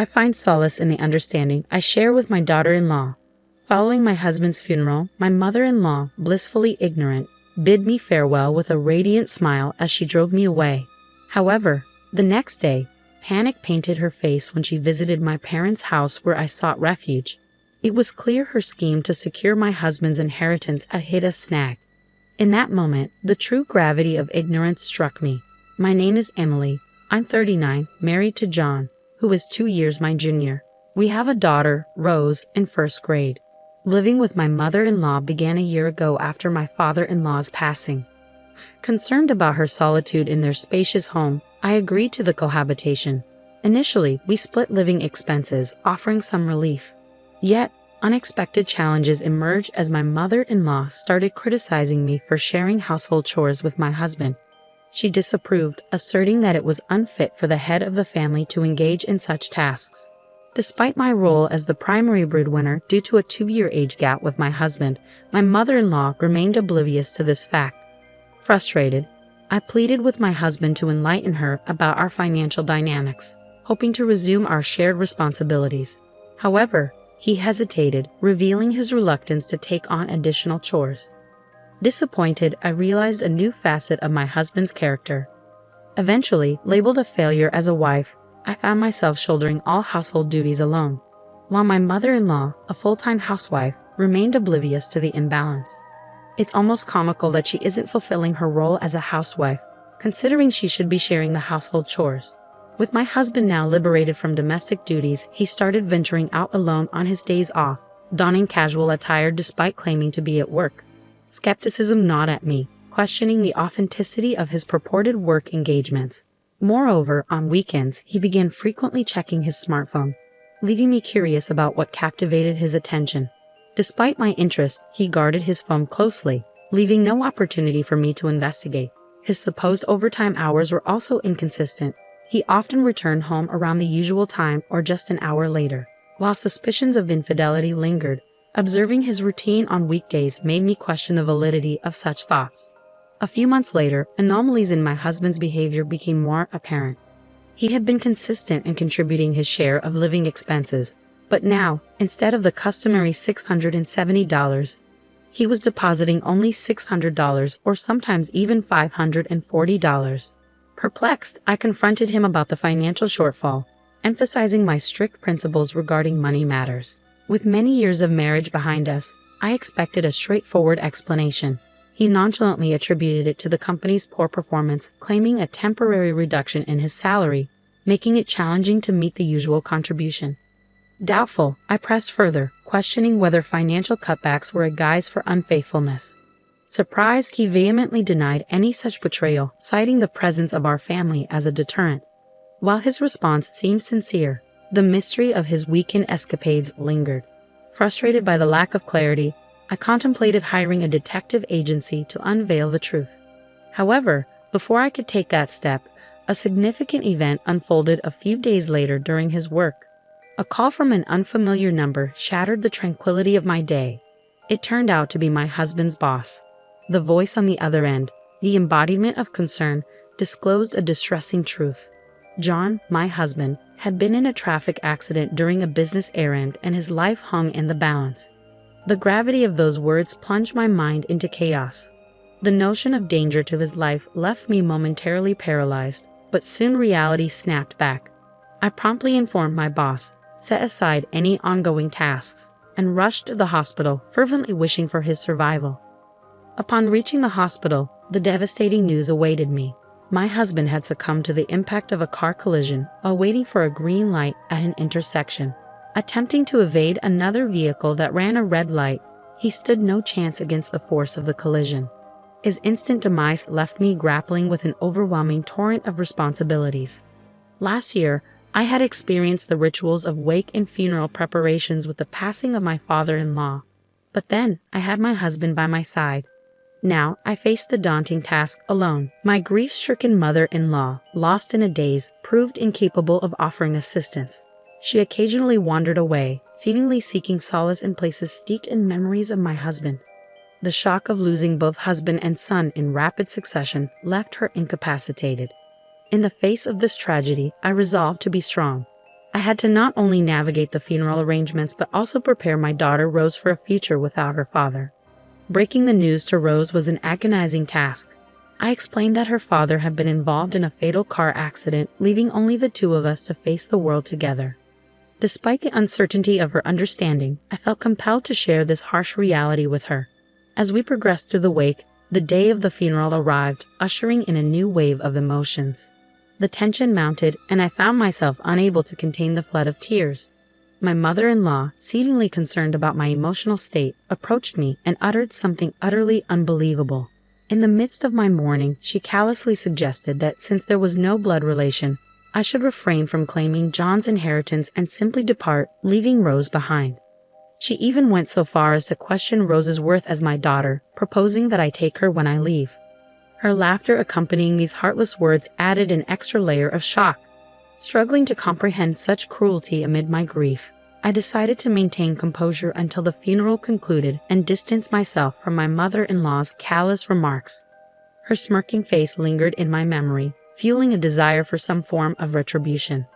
I find solace in the understanding I share with my daughter-in-law. Following my husband's funeral, my mother-in-law, blissfully ignorant, bid me farewell with a radiant smile as she drove me away. However, the next day, panic painted her face when she visited my parents' house where I sought refuge. It was clear her scheme to secure my husband's inheritance had hit a snag. In that moment, the true gravity of ignorance struck me. My name is Emily. I'm 39, married to John, who is 2 years my junior. We have a daughter, Rose, in first grade. Living with my mother-in-law began a year ago after my father-in-law's passing. Concerned about her solitude in their spacious home, I agreed to the cohabitation. Initially, we split living expenses, offering some relief. Yet, unexpected challenges emerged as my mother-in-law started criticizing me for sharing household chores with my husband. She disapproved, asserting that it was unfit for the head of the family to engage in such tasks. Despite my role as the primary breadwinner due to a 2-year age gap with my husband, my mother-in-law remained oblivious to this fact. Frustrated, I pleaded with my husband to enlighten her about our financial dynamics, hoping to resume our shared responsibilities. However, he hesitated, revealing his reluctance to take on additional chores. Disappointed, I realized a new facet of my husband's character. Eventually, labeled a failure as a wife, I found myself shouldering all household duties alone, while my mother-in-law, a full-time housewife, remained oblivious to the imbalance. It's almost comical that she isn't fulfilling her role as a housewife, considering she should be sharing the household chores. With my husband now liberated from domestic duties, he started venturing out alone on his days off, donning casual attire despite claiming to be at work. Skepticism gnawed at me, questioning the authenticity of his purported work engagements. Moreover, on weekends, he began frequently checking his smartphone, leaving me curious about what captivated his attention. Despite my interest, he guarded his phone closely, leaving no opportunity for me to investigate. His supposed overtime hours were also inconsistent. He often returned home around the usual time or just an hour later. While suspicions of infidelity lingered, observing his routine on weekdays made me question the validity of such thoughts. A few months later, anomalies in my husband's behavior became more apparent. He had been consistent in contributing his share of living expenses, but now, instead of the customary $670, he was depositing only $600 or sometimes even $540. Perplexed, I confronted him about the financial shortfall, emphasizing my strict principles regarding money matters. With many years of marriage behind us, I expected a straightforward explanation. He nonchalantly attributed it to the company's poor performance, claiming a temporary reduction in his salary, making it challenging to meet the usual contribution. Doubtful, I pressed further, questioning whether financial cutbacks were a guise for unfaithfulness. Surprised, he vehemently denied any such betrayal, citing the presence of our family as a deterrent. While his response seemed sincere, the mystery of his weekend escapades lingered. Frustrated by the lack of clarity, I contemplated hiring a detective agency to unveil the truth. However, before I could take that step, a significant event unfolded a few days later during his work. A call from an unfamiliar number shattered the tranquility of my day. It turned out to be my husband's boss. The voice on the other end, the embodiment of concern, disclosed a distressing truth. John, my husband, had been in a traffic accident during a business errand and his life hung in the balance. The gravity of those words plunged my mind into chaos. The notion of danger to his life left me momentarily paralyzed, but soon reality snapped back. I promptly informed my boss, set aside any ongoing tasks, and rushed to the hospital, fervently wishing for his survival. Upon reaching the hospital, the devastating news awaited me. My husband had succumbed to the impact of a car collision while waiting for a green light at an intersection. Attempting to evade another vehicle that ran a red light, he stood no chance against the force of the collision. His instant demise left me grappling with an overwhelming torrent of responsibilities. Last year, I had experienced the rituals of wake and funeral preparations with the passing of my father-in-law. But then, I had my husband by my side. Now, I faced the daunting task alone. My grief-stricken mother-in-law, lost in a daze, proved incapable of offering assistance. She occasionally wandered away, seemingly seeking solace in places steeped in memories of my husband. The shock of losing both husband and son in rapid succession left her incapacitated. In the face of this tragedy, I resolved to be strong. I had to not only navigate the funeral arrangements but also prepare my daughter Rose for a future without her father. Breaking the news to Rose was an agonizing task. I explained that her father had been involved in a fatal car accident, leaving only the two of us to face the world together. Despite the uncertainty of her understanding, I felt compelled to share this harsh reality with her. As we progressed through the wake, the day of the funeral arrived, ushering in a new wave of emotions. The tension mounted, and I found myself unable to contain the flood of tears. My mother-in-law, seemingly concerned about my emotional state, approached me and uttered something utterly unbelievable. In the midst of my mourning, she callously suggested that since there was no blood relation, I should refrain from claiming John's inheritance and simply depart, leaving Rose behind. She even went so far as to question Rose's worth as my daughter, proposing that I take her when I leave. Her laughter accompanying these heartless words added an extra layer of shock. Struggling to comprehend such cruelty amid my grief, I decided to maintain composure until the funeral concluded and distance myself from my mother-in-law's callous remarks. Her smirking face lingered in my memory, fueling a desire for some form of retribution.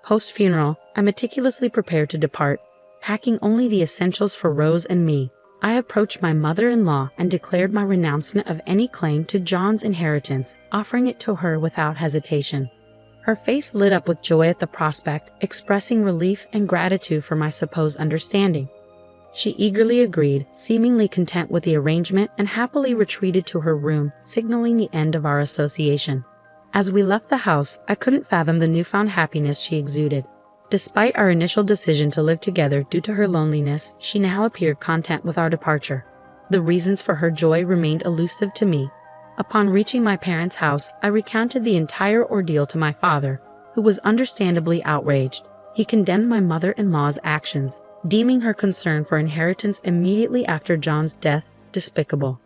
Post-funeral, I meticulously prepared to depart, packing only the essentials for Rose and me. I approached my mother-in-law and declared my renouncement of any claim to John's inheritance, offering it to her without hesitation. Her face lit up with joy at the prospect, expressing relief and gratitude for my supposed understanding. She eagerly agreed, seemingly content with the arrangement, and happily retreated to her room, signaling the end of our association. As we left the house, I couldn't fathom the newfound happiness she exuded. Despite our initial decision to live together due to her loneliness, she now appeared content with our departure. The reasons for her joy remained elusive to me. Upon reaching my parents' house, I recounted the entire ordeal to my father, who was understandably outraged. He condemned my mother-in-law's actions, deeming her concern for inheritance immediately after John's death despicable.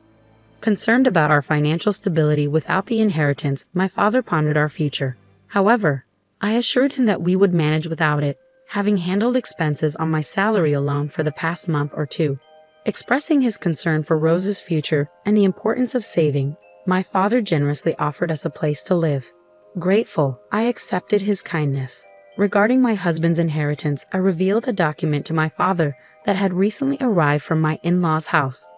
Concerned about our financial stability without the inheritance, my father pondered our future. However, I assured him that we would manage without it, having handled expenses on my salary alone for the past month or two. Expressing his concern for Rose's future and the importance of saving, my father generously offered us a place to live. Grateful, I accepted his kindness. Regarding my husband's inheritance, I revealed a document to my father that had recently arrived from my in-law's house.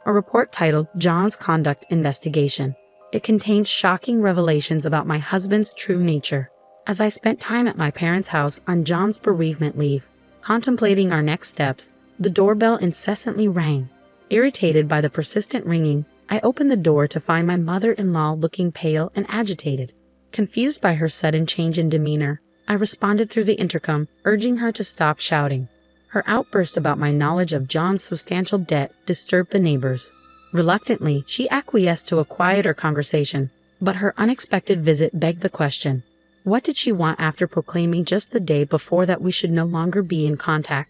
A report titled John's Conduct Investigation. It contained shocking revelations about my husband's true nature. As I spent time at my parents' house on John's bereavement leave, contemplating our next steps, the doorbell incessantly rang. Irritated by the persistent ringing, I opened the door to find my mother-in-law looking pale and agitated. Confused by her sudden change in demeanor, I responded through the intercom, urging her to stop shouting. Her outburst about my knowledge of John's substantial debt disturbed the neighbors. Reluctantly, she acquiesced to a quieter conversation, but her unexpected visit begged the question. What did she want after proclaiming just the day before that we should no longer be in contact?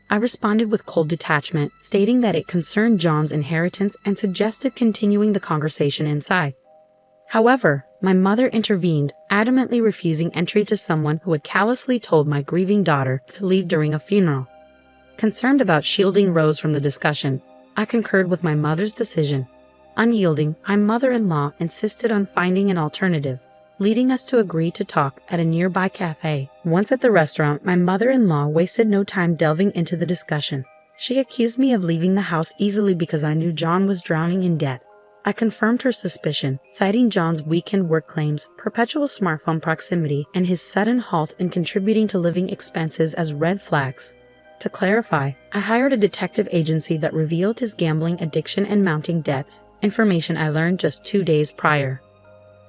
I responded with cold detachment, stating that it concerned John's inheritance and suggested continuing the conversation inside. However, my mother intervened, adamantly refusing entry to someone who had callously told my grieving daughter to leave during a funeral. Concerned about shielding Rose from the discussion, I concurred with my mother's decision. Unyielding, my mother-in-law insisted on finding an alternative, leading us to agree to talk at a nearby cafe. Once at the restaurant, my mother-in-law wasted no time delving into the discussion. She accused me of leaving the house easily because I knew John was drowning in debt. I confirmed her suspicion, citing John's weekend work claims, perpetual smartphone proximity, and his sudden halt in contributing to living expenses as red flags. To clarify, I hired a detective agency that revealed his gambling addiction and mounting debts, information I learned just 2 days prior.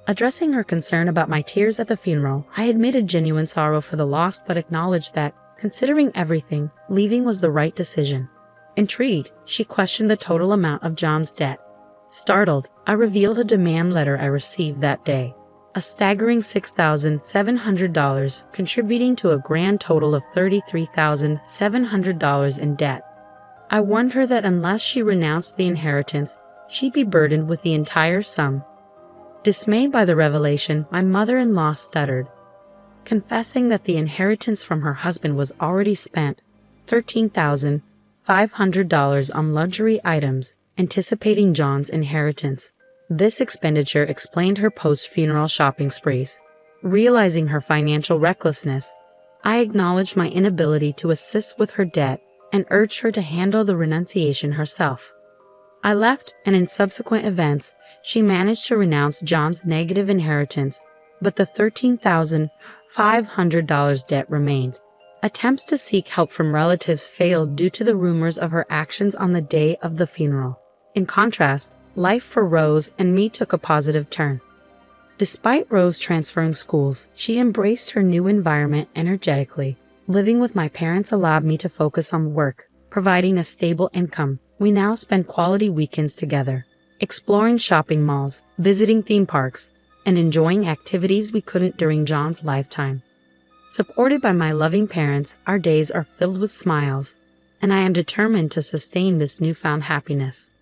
Addressing her concern about my tears at the funeral, I admitted genuine sorrow for the loss but acknowledged that, considering everything, leaving was the right decision. Intrigued, she questioned the total amount of John's debt. Startled, I revealed a demand letter I received that day, a staggering $6,700, contributing to a grand total of $33,700 in debt. I warned her that unless she renounced the inheritance, she'd be burdened with the entire sum. Dismayed by the revelation, my mother-in-law stuttered, confessing that the inheritance from her husband was already spent, $13,500 on luxury items, anticipating John's inheritance. This expenditure explained her post-funeral shopping sprees. Realizing her financial recklessness, I acknowledged my inability to assist with her debt and urged her to handle the renunciation herself. I left, and in subsequent events, she managed to renounce John's negative inheritance, but the $13,500 debt remained. Attempts to seek help from relatives failed due to the rumors of her actions on the day of the funeral. In contrast, life for Rose and me took a positive turn. Despite Rose transferring schools, she embraced her new environment energetically. Living with my parents allowed me to focus on work, providing a stable income. We now spend quality weekends together, exploring shopping malls, visiting theme parks, and enjoying activities we couldn't during John's lifetime. Supported by my loving parents, our days are filled with smiles, and I am determined to sustain this newfound happiness.